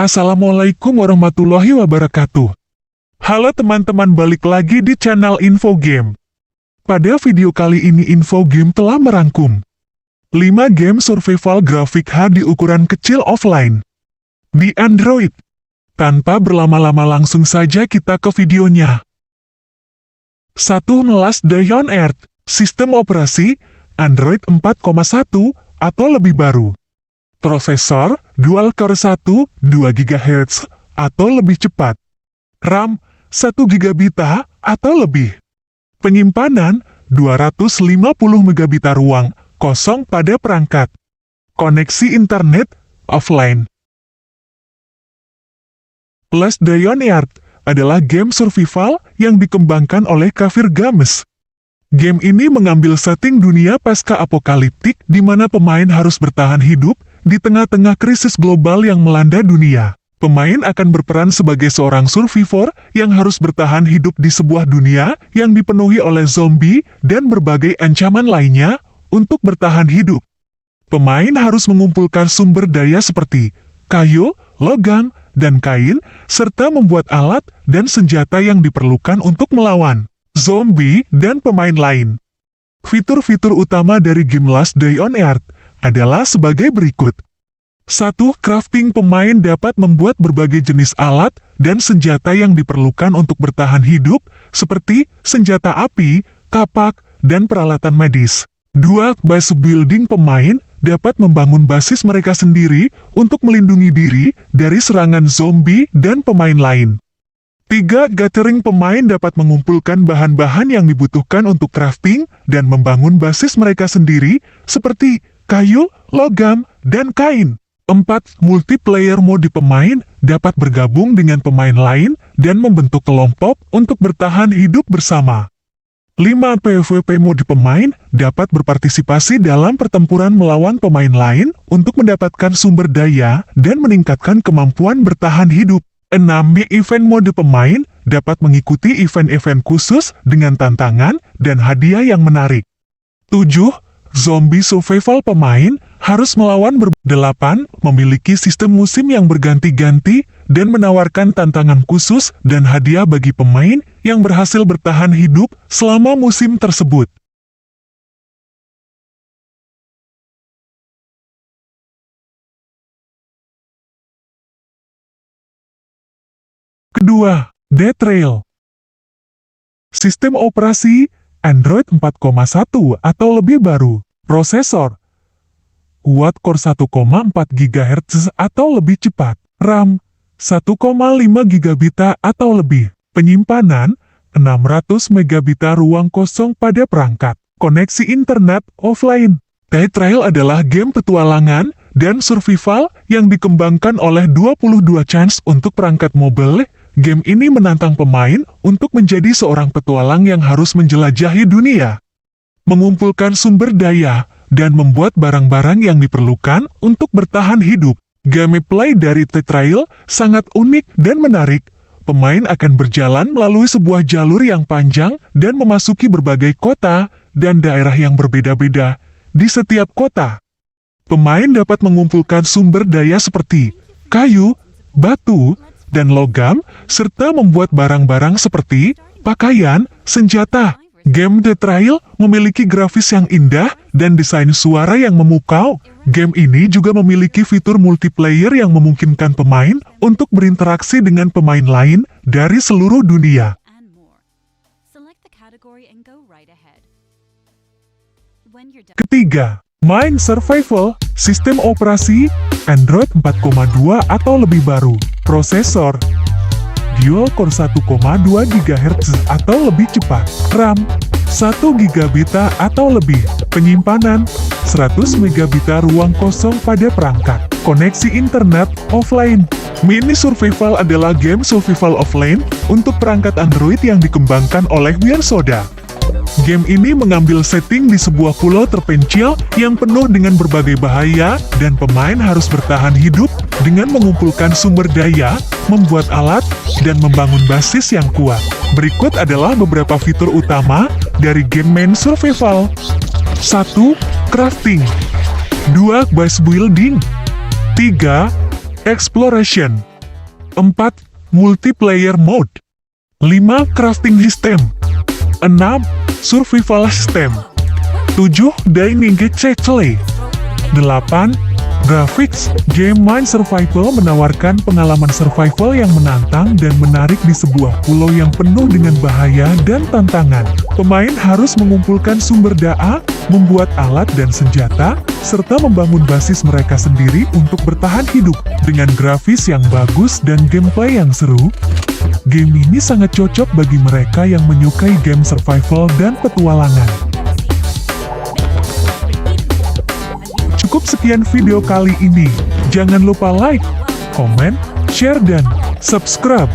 Assalamualaikum warahmatullahi wabarakatuh. Halo teman-teman, balik lagi di channel Info Game. Pada video kali ini Info Game telah merangkum 5 game survival grafik HD ukuran kecil offline di Android. Tanpa berlama-lama langsung saja kita ke videonya. 1. Last Day on Earth. Sistem operasi Android 4,1 atau lebih baru. Prosesor Dual Core 1, 2 GHz atau lebih cepat. RAM 1 GB atau lebih. Penyimpanan 250 MB ruang kosong pada perangkat. Koneksi internet offline. Last Day on Earth adalah game survival yang dikembangkan oleh Kafir Games. Game ini mengambil setting dunia pasca apokaliptik di mana pemain harus bertahan hidup di tengah-tengah krisis global yang melanda dunia. Pemain akan berperan sebagai seorang survivor yang harus bertahan hidup di sebuah dunia yang dipenuhi oleh zombie dan berbagai ancaman lainnya untuk bertahan hidup. Pemain harus mengumpulkan sumber daya seperti kayu, logam, dan kain, serta membuat alat dan senjata yang diperlukan untuk melawan zombie dan pemain lain. Fitur-fitur utama dari game Last Day on Earth adalah sebagai berikut. 1. Crafting. Pemain dapat membuat berbagai jenis alat dan senjata yang diperlukan untuk bertahan hidup, seperti senjata api, kapak, dan peralatan medis. 2. Base building. Pemain dapat membangun basis mereka sendiri untuk melindungi diri dari serangan zombie dan pemain lain. 3. Gathering. Pemain dapat mengumpulkan bahan-bahan yang dibutuhkan untuk crafting dan membangun basis mereka sendiri, seperti kayu, logam, dan kain. 4. Multiplayer. Mode. Pemain dapat bergabung dengan pemain lain dan membentuk kelompok untuk bertahan hidup bersama. 5. PvP. Mode. Pemain dapat berpartisipasi dalam pertempuran melawan pemain lain untuk mendapatkan sumber daya dan meningkatkan kemampuan bertahan hidup. 6. Event. Mode. Pemain dapat mengikuti event-event khusus dengan tantangan dan hadiah yang menarik. 7. Zombie survival. Pemain harus melawan 8. Memiliki sistem musim yang berganti-ganti dan menawarkan tantangan khusus dan hadiah bagi pemain yang berhasil bertahan hidup selama musim tersebut. Kedua, Dead Trail. Sistem operasi Android 4,1 atau lebih baru. Prosesor Quad Core 1,4 GHz atau lebih cepat. RAM 1,5 GB atau lebih. Penyimpanan 600 MB ruang kosong pada perangkat. Koneksi internet offline. Dead Trail adalah game petualangan dan survival yang dikembangkan oleh 22 Chance untuk perangkat mobile. Game ini menantang pemain untuk menjadi seorang petualang yang harus menjelajahi dunia, mengumpulkan sumber daya, dan membuat barang-barang yang diperlukan untuk bertahan hidup. Gameplay dari Dead Trail sangat unik dan menarik. Pemain akan berjalan melalui sebuah jalur yang panjang dan memasuki berbagai kota dan daerah yang berbeda-beda. Di setiap kota, pemain dapat mengumpulkan sumber daya seperti kayu, batu, dan logam, serta membuat barang-barang seperti pakaian, senjata. Game Dead Trail memiliki grafis yang indah dan desain suara yang memukau. Game ini juga memiliki fitur multiplayer yang memungkinkan pemain untuk berinteraksi dengan pemain lain dari seluruh dunia. Ketiga, Mine Survival. Sistem operasi Android 4,2 atau lebih baru. Prosesor Dual Core 1,2 GHz atau lebih cepat. RAM 1 GB atau lebih. Penyimpanan 100 MB ruang kosong pada perangkat. Koneksi internet offline. Mini Survival adalah game survival offline untuk perangkat Android yang dikembangkan oleh Wiersoda. Game ini mengambil setting di sebuah pulau terpencil yang penuh dengan berbagai bahaya, dan pemain harus bertahan hidup dengan mengumpulkan sumber daya, membuat alat, dan membangun basis yang kuat. Berikut adalah beberapa fitur utama dari game Mine Survival. 1. Crafting. 2. Base building. 3. Exploration. 4. Multiplayer mode. 5. Crafting system. 6. Survival system. 7. Dining Checkle. 8. Graphics. Game Mind Survival menawarkan pengalaman survival yang menantang dan menarik di sebuah pulau yang penuh dengan bahaya dan tantangan. Pemain harus mengumpulkan sumber daya, membuat alat dan senjata, serta membangun basis mereka sendiri untuk bertahan hidup. Dengan grafis yang bagus dan gameplay yang seru, game ini sangat cocok bagi mereka yang menyukai game survival dan petualangan. Cukup sekian video kali ini. Jangan lupa like, komen, share, dan subscribe.